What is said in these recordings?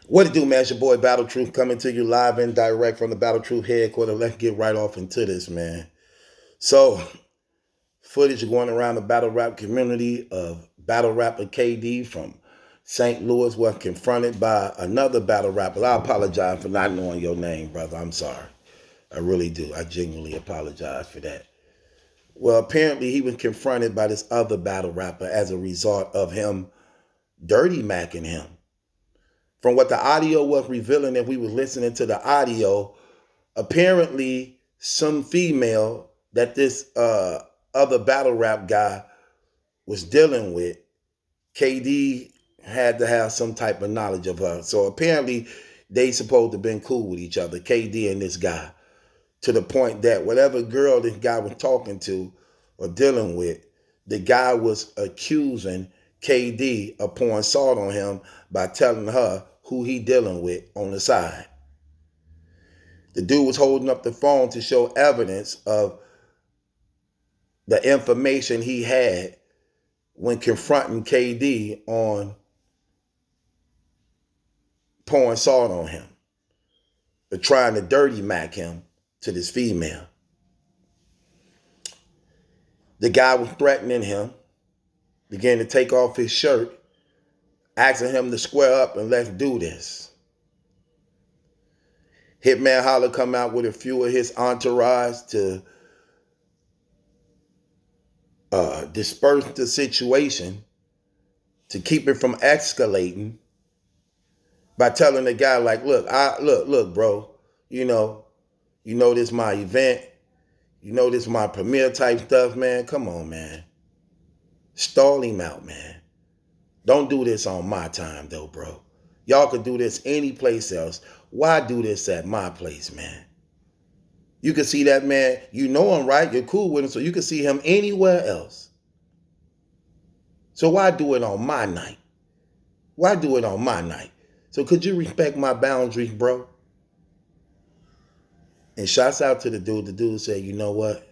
What it do, man? It's your boy Battle Truth coming to you live and direct from the Battle Truth headquarters. Let's get right off into this, man. So, footage going around the battle rap community of battle rapper KD from St. Louis was confronted by another battle rapper. I apologize for not knowing your name, brother. I'm sorry. I really do. I genuinely apologize for that. Well, apparently he was confronted by this other battle rapper as a result of him dirty macking him. From what the audio was revealing, if we were listening to the audio, apparently some female that this other battle rap guy was dealing with, KD had to have some type of knowledge of her. So apparently they supposed to have been cool with each other, KD and this guy, to the point that whatever girl this guy was talking to or dealing with, the guy was accusing KD of pouring salt on him by telling her who he dealing with on the side. The dude was holding up the phone to show evidence of the information he had when confronting KD on pouring salt on him, but trying to dirty mac him to this female. The guy was threatening him, began to take off his shirt, asking him to square up and let's do this. Hitman Holler come out with a few of his entourage to disperse the situation, to keep it from escalating, by telling the guy like, look, bro, you know this my event, this my premiere type stuff, man. Come on, man. Stall him out, man. Don't do this on my time, though, bro. Y'all could do this any place else. Why do this at my place, man? You can see that man. You know him, right? You're cool with him, so you can see him anywhere else. So why do it on my night? Why do it on my night? So could you respect my boundaries, bro? And shouts out to the dude. The dude said, you know what?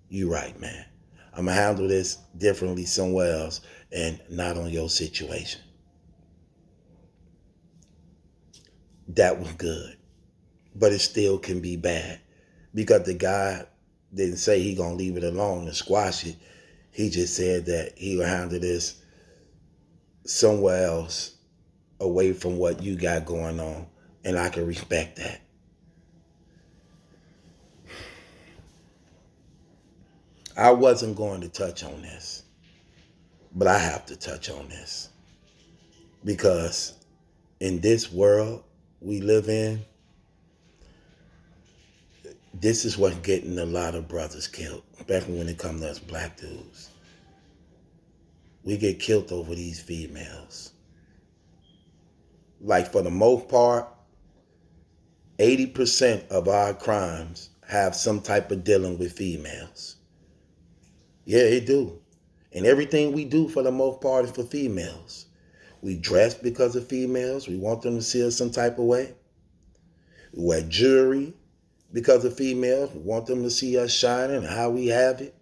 You right, man. I'm going to handle this differently somewhere else and not on your situation. That was good. But it still can be bad because the guy didn't say he going to leave it alone and squash it. He just said that he will handle this somewhere else away from what you got going on. And I can respect that. I wasn't going to touch on this, but I have to touch on this because in this world we live in, this is what's getting a lot of brothers killed, especially when it comes to us black dudes. We get killed over these females. Like for the most part, 80% of our crimes have some type of dealing with females. Yeah, it do. And everything we do for the most part is for females. We dress because of females. We want them to see us some type of way. We wear jewelry because of females. We want them to see us shining and how we have it.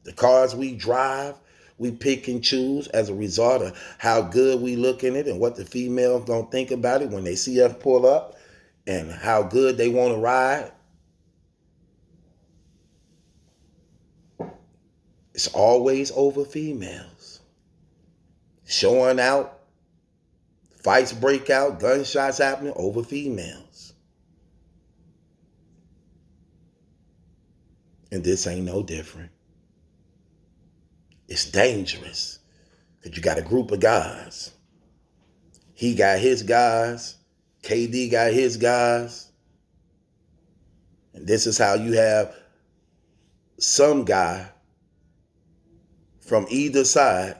The cars we drive, we pick and choose as a result of how good we look in it and what the females don't think about it when they see us pull up and how good they want to ride. It's always over females. Showing out, fights break out, gunshots happening over females. And this ain't no different. It's dangerous because you got a group of guys. He got his guys. KD got his guys. And this is how you have some guy from either side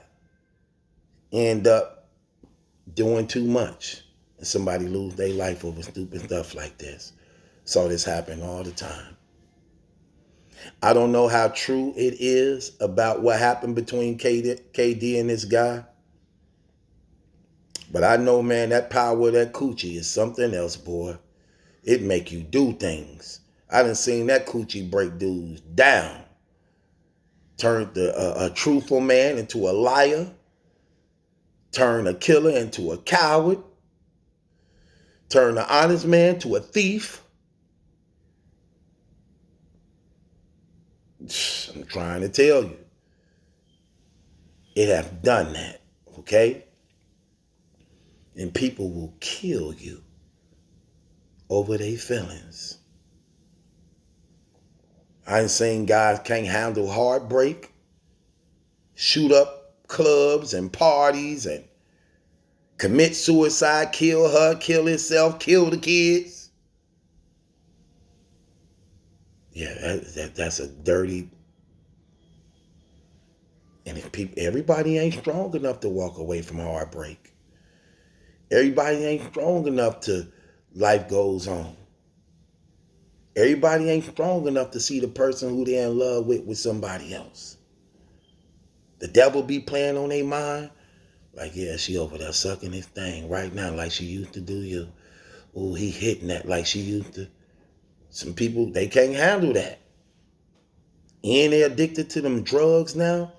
end up doing too much and somebody lose their life over stupid stuff like this. Saw this happen all the time. I don't know how true it is about what happened between KD and this guy, but I know, man, that power of that coochie is something else, boy. It make you do things. I done seen that coochie break dudes down. Turned a truthful man into a liar. Turned a killer into a coward. Turn the honest man to a thief. I'm trying to tell you. It have done that, okay? And people will kill you over their feelings. I ain't saying guys can't handle heartbreak, shoot up clubs and parties and commit suicide, kill her, kill himself, kill the kids. Yeah, that's a dirty. And if everybody ain't strong enough to walk away from heartbreak. Everybody ain't strong enough to life goes on. Everybody ain't strong enough to see the person who they're in love with somebody else. The devil be playing on their mind. Like, yeah, she over there sucking his thing right now like she used to do you. Ooh, he hitting that like she used to. Some people, they can't handle that. And they addicted to them drugs now.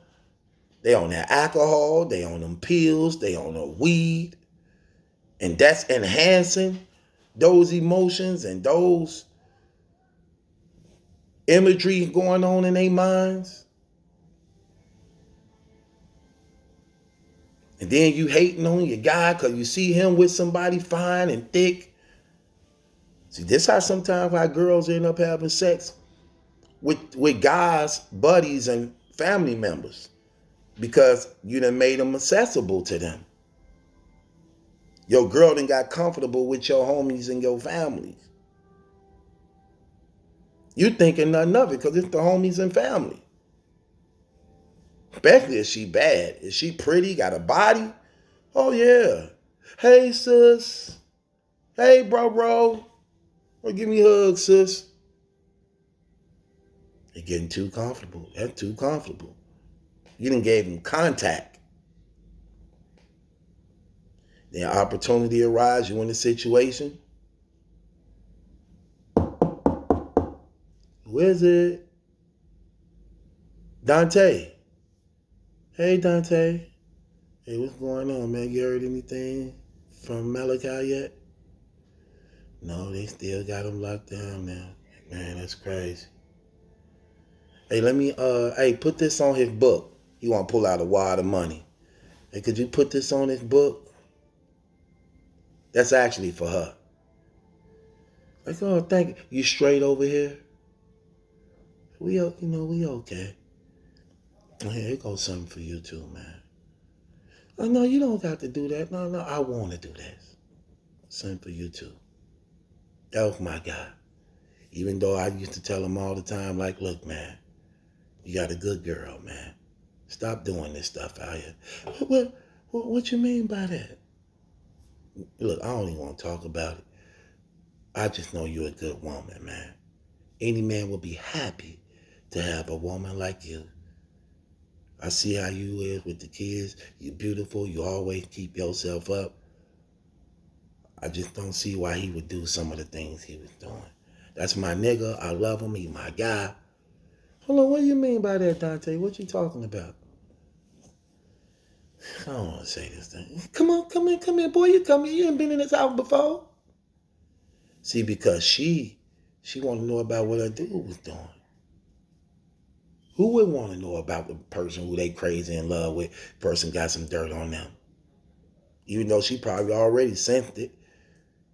They on that alcohol, they on them pills, they on the weed. And that's enhancing those emotions and those imagery going on in their minds. And then you hating on your guy because you see him with somebody fine and thick. See, this how sometimes our girls end up having sex with guys, buddies, and family members. Because you done made them accessible to them. Your girl done got comfortable with your homies and your families. You thinking nothing of it because it's the homies and family. Especially if she bad. Is she pretty, got a body? Oh yeah. Hey sis. Hey bro. Or give me a hug, sis. You're getting too comfortable. That's too comfortable. You done gave him contact. Then opportunity arises, you in a situation. Who is it? Dante. Hey Dante. Hey, what's going on, man? You heard anything from Maliki yet? No, they still got him locked down now. Man, that's crazy. Hey, let me put this on his book. He want to pull out a wad of money. Hey, could you put this on his book? That's actually for her. Like, oh, thank you. You straight over here? We okay. Here goes something for you too, man. Oh, no, you don't got to do that. No, I want to do this. Something for you too. That was my guy. Even though I used to tell him all the time, like, look, man, you got a good girl, man. Stop doing this stuff out here. What you mean by that? Look, I don't even want to talk about it. I just know you're a good woman, man. Any man will be happy to have a woman like you. I see how you is with the kids. You're beautiful. You always keep yourself up. I just don't see why he would do some of the things he was doing. That's my nigga. I love him. He's my guy. Hold on, what do you mean by that, Dante? What you talking about? I don't want to say this thing. Come in, boy. You come here. You ain't been in this house before. See, because she want to know about what her dude was doing. Who would want to know about the person who they crazy in love with, person got some dirt on them? Even though she probably already sensed it.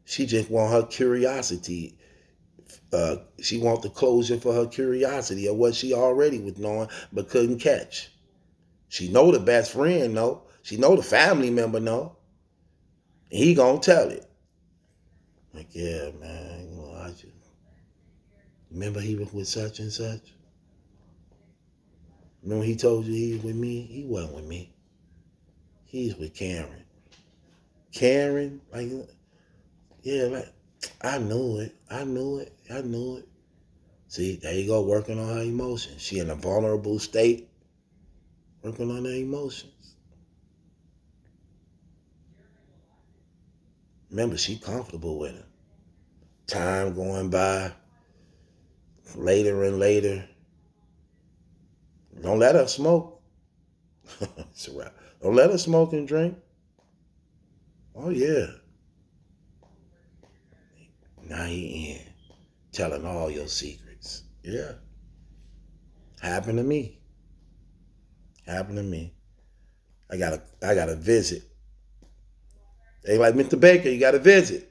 She just want her curiosity. She want the closure for her curiosity of what she already was knowing but couldn't catch. She know the best friend know. She know the family member know. And he gonna tell it. Like, yeah, man, I just remember he was with such and such. Remember he told you he was with me? He wasn't with me. He's with Karen. Karen, like, yeah, like, I knew it. See, there you go, working on her emotions. She in a vulnerable state, working on her emotions. Remember, she comfortable with him. Time going by, later and later. Don't let her smoke. It's a wrap. Don't let her smoke and drink. Oh, yeah. Now he in, telling all your secrets. Yeah. Happened to me. Happened to me. I got a visit. They like, Mr. Baker, you got a visit.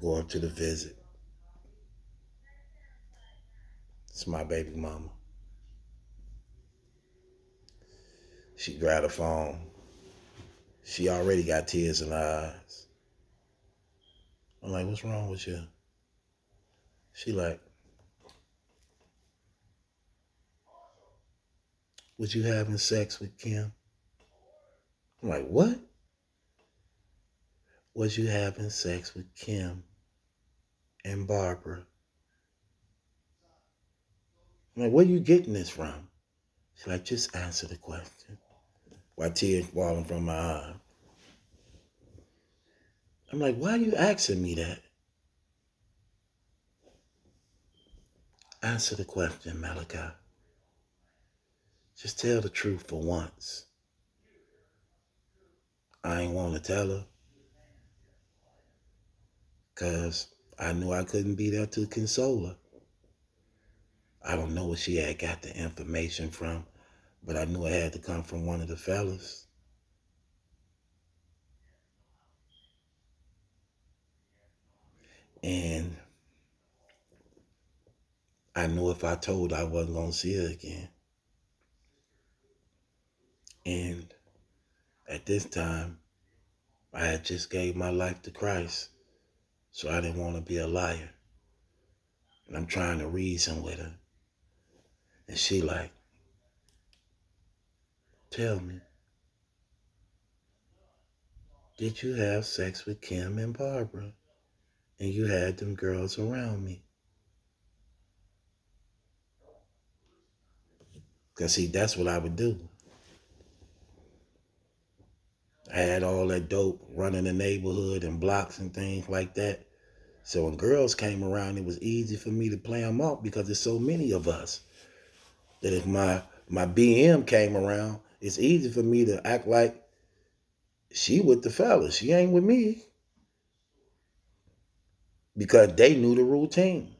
Go up to the visit. It's my baby mama. She grabbed the phone. She already got tears in her eyes. I'm like, what's wrong with you? She like, was you having sex with Kim? I'm like, what? Was you having sex with Kim and Barbara? I'm like, where you getting this from? She's like, just answer the question. While tears falling from my eye. I'm like, why are you asking me that? Answer the question, Maliki. Just tell the truth for once. I ain't want to tell her because I knew I couldn't be there to console her. I don't know where she had got the information from, but I knew it had to come from one of the fellas. And I knew if I told her I wasn't going to see her again. And at this time, I had just gave my life to Christ, so I didn't want to be a liar. And I'm trying to reason with her. And she like, tell me, did you have sex with Kim and Barbara? And you had them girls around me? Because see, that's what I would do. I had all that dope running the neighborhood and blocks and things like that. So when girls came around, it was easy for me to play them off because there's so many of us. That if my BM came around, it's easy for me to act like she with the fellas. She ain't with me. Because they knew the routine.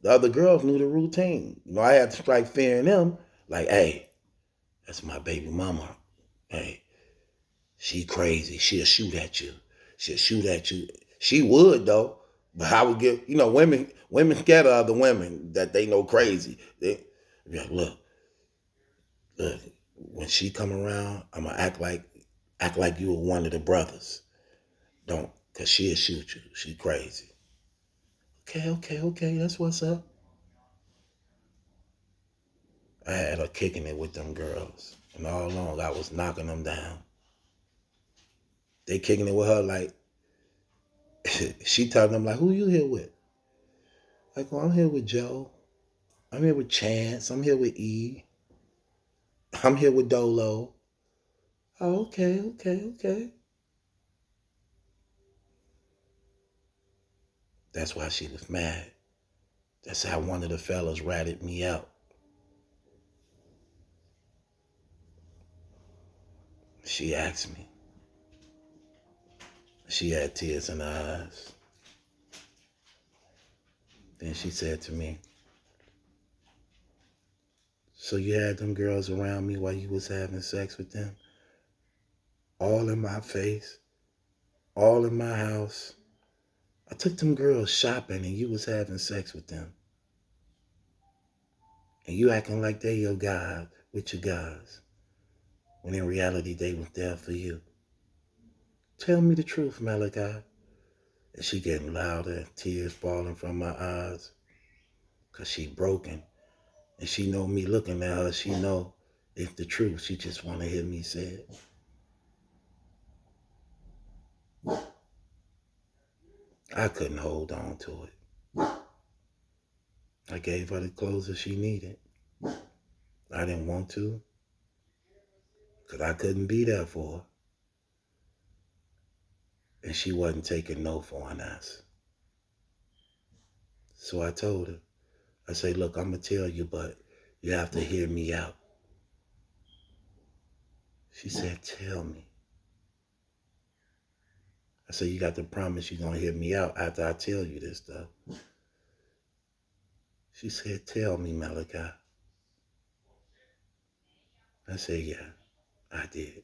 The other girls knew the routine. You know, I had to strike fear in them. Like, hey, that's my baby mama. Hey, she crazy. She'll shoot at you. She'll shoot at you. She would though. But I would give, you know, women scared of other women that they know crazy. They be like, look, when she come around, I'm gonna act like you were one of the brothers. Don't, cause she'll shoot you. She crazy. Okay, that's what's up. I had her kicking it with them girls. And all along I was knocking them down. They kicking it with her like, she telling them like, who you here with? Like, well, I'm here with Joe. I'm here with Chance. I'm here with E. I'm here with Dolo. Oh, okay. That's why she was mad. That's how one of the fellas ratted me out. She asked me. She had tears in her eyes. Then she said to me, so you had them girls around me while you was having sex with them? All in my face, all in my house. I took them girls shopping and you was having sex with them. And you acting like they your guys, with your guys. When in reality, they was there for you. Tell me the truth, Maliki. And she getting louder, tears falling from my eyes. Cause she broken. And she know me looking at her, she know it's the truth. She just wanna hear me say it. I couldn't hold on to it. I gave her the clothes that she needed. I didn't want to, because I couldn't be there for her. And she wasn't taking no for an answer. So I told her, I say, look, I'm going to tell you, but you have to hear me out. She said, tell me. I said, you got to promise you're going to hear me out after I tell you this stuff. She said, tell me, Maliki. I said, yeah, I did.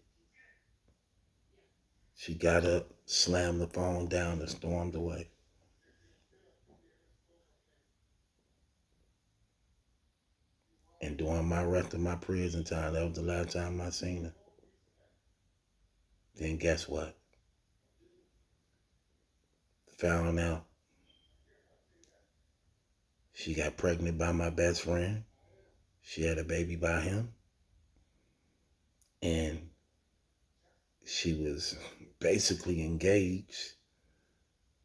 She got up, slammed the phone down, and stormed away. And during my rest of my prison time, that was the last time I seen her. Then guess what? Found out she got pregnant by my best friend. She had a baby by him. And she was basically engaged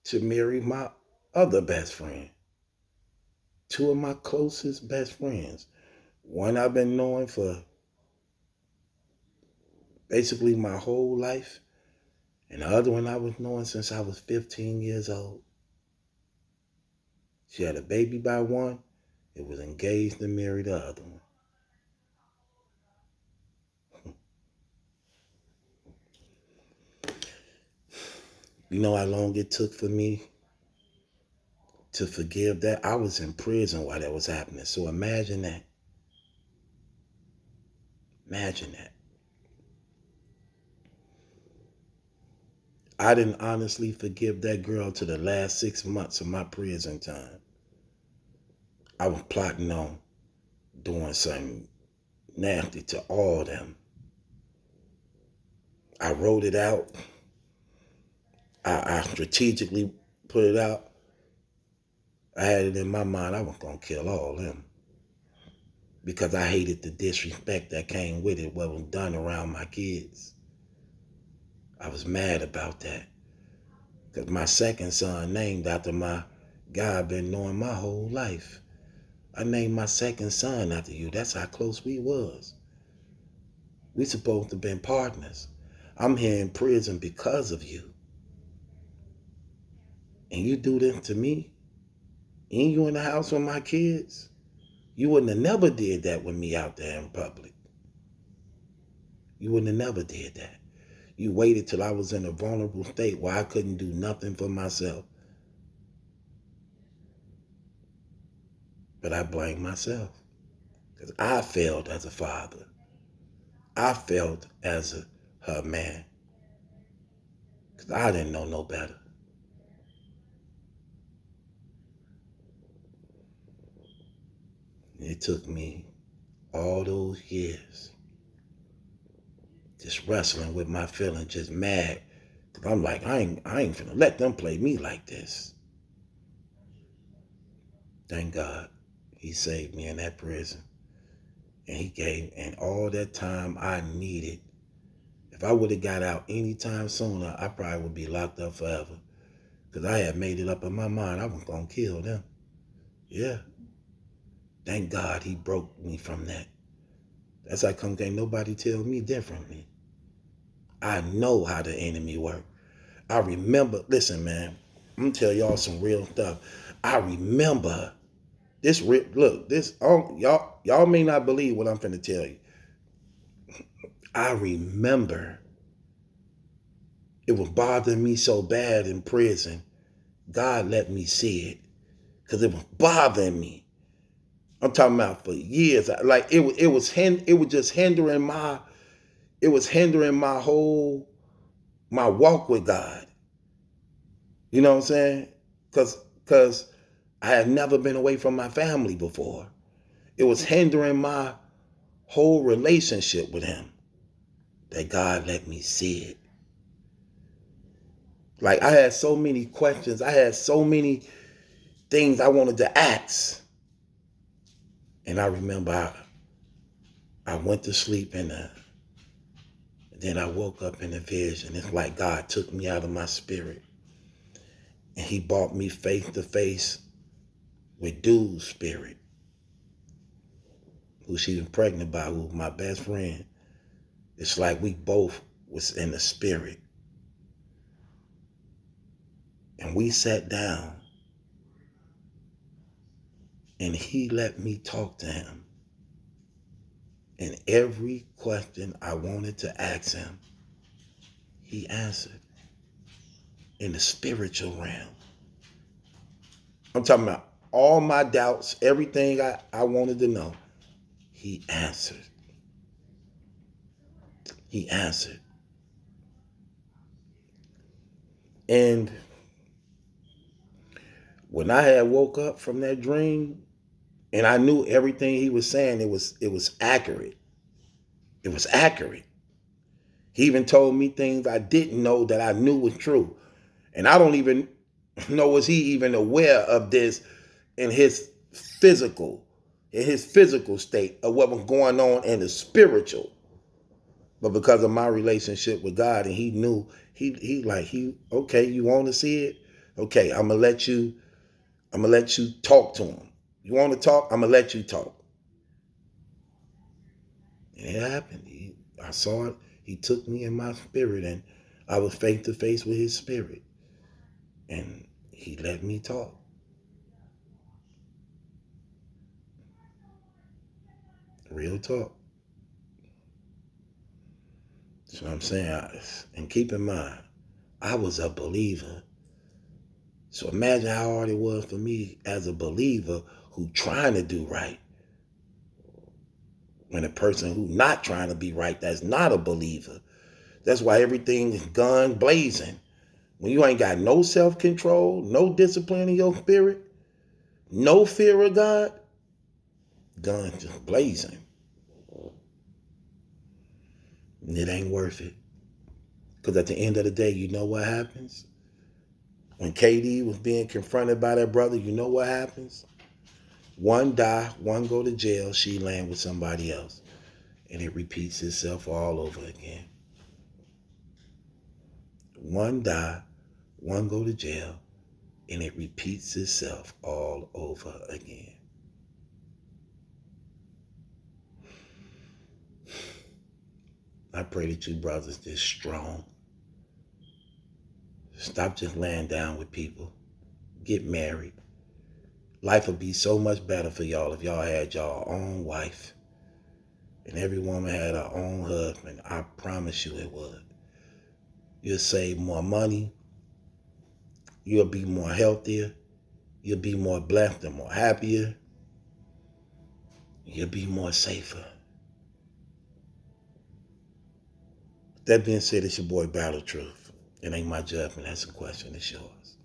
to marry my other best friend. Two of my closest best friends. One I've been knowing for basically my whole life. And the other one I was knowing since I was 15 years old. She had a baby by one. It was engaged to marry the other one. You know how long it took for me to forgive that? I was in prison while that was happening. So imagine that. Imagine that. I didn't honestly forgive that girl to the last 6 months of my prison time. I was plotting on doing something nasty to all of them. I wrote it out. I strategically put it out. I had it in my mind I was going to kill all of them. Because I hated the disrespect that came with it, what was done around my kids. I was mad about that. Because my second son named after my guy I've been knowing my whole life. I named my second son after you. That's how close we was. We supposed to have been partners. I'm here in prison because of you. And you do this to me? And you in the house with my kids? You wouldn't have never did that with me out there in public. You wouldn't have never did that. You waited till I was in a vulnerable state where I couldn't do nothing for myself. But I blame myself. Because I failed as a father. I failed as her man. Because I didn't know no better. It took me all those years just wrestling with my feelings, just mad. Because I'm like, I ain't finna let them play me like this. Thank God he saved me in that prison. And he gave, and all that time I needed. If I would have got out any time sooner, I probably would be locked up forever. Because I had made it up in my mind I was going to kill them. Yeah. Thank God he broke me from that. That's how come can't nobody tell me differently. I know how the enemy works. I remember, listen, man, I'm going to tell y'all some real stuff. I remember this, look, this, y'all may not believe what I'm finna tell you. I remember it was bothering me so bad in prison. God let me see it because it was bothering me. I'm talking about for years. Like it was just hindering my whole my walk with God. You know what I'm saying? Because I had never been away from my family before. It was hindering my whole relationship with him. That God let me see it. Like I had so many questions. I had so many things I wanted to ask. And I remember I went to sleep and then I woke up in a vision. It's like God took me out of my spirit. And he brought me face to face with dude's spirit. Who she was pregnant by, who was my best friend. It's like we both was in the spirit. And we sat down. And he let me talk to him. And every question I wanted to ask him, he answered. in the spiritual realm. I'm talking about all my doubts, everything I wanted to know. He answered. He answered. And when I had woke up from that dream, and I knew everything he was saying, it was accurate. It was accurate. He even told me things I didn't know that I knew was true. And I don't even know, was he even aware of this in his physical state of what was going on in the spiritual. But because of my relationship with God, and he knew, okay, you want to see it? Okay, I'm gonna let you talk to him. You want to talk? I'm gonna let you talk. And it happened. I saw it. He took me in my spirit, and I was face to face with his spirit. And he let me talk. Real talk. That's what I'm saying. And keep in mind, I was a believer. So imagine how hard it was for me as a believer who trying to do right. When a person who not trying to be right, that's not a believer. That's why everything is gun blazing. When you ain't got no self-control, no discipline in your spirit, no fear of God, guns just blazing. And it ain't worth it. Because at the end of the day, you know what happens? When KD was being confronted by that brother, you know what happens? One die, one go to jail, she land with somebody else. And it repeats itself all over again. One die, one go to jail, and it repeats itself all over again. I pray that you brothers just strong. Stop just laying down with people. Get married. Life would be so much better for y'all if y'all had y'all own wife and every woman had her own husband. I promise you it would. You'll save more money. You'll be more healthier. You'll be more blessed and more happier. You'll be more safer. That being said, it's your boy Battle Truth. It ain't my judgment. That's a question. It's yours.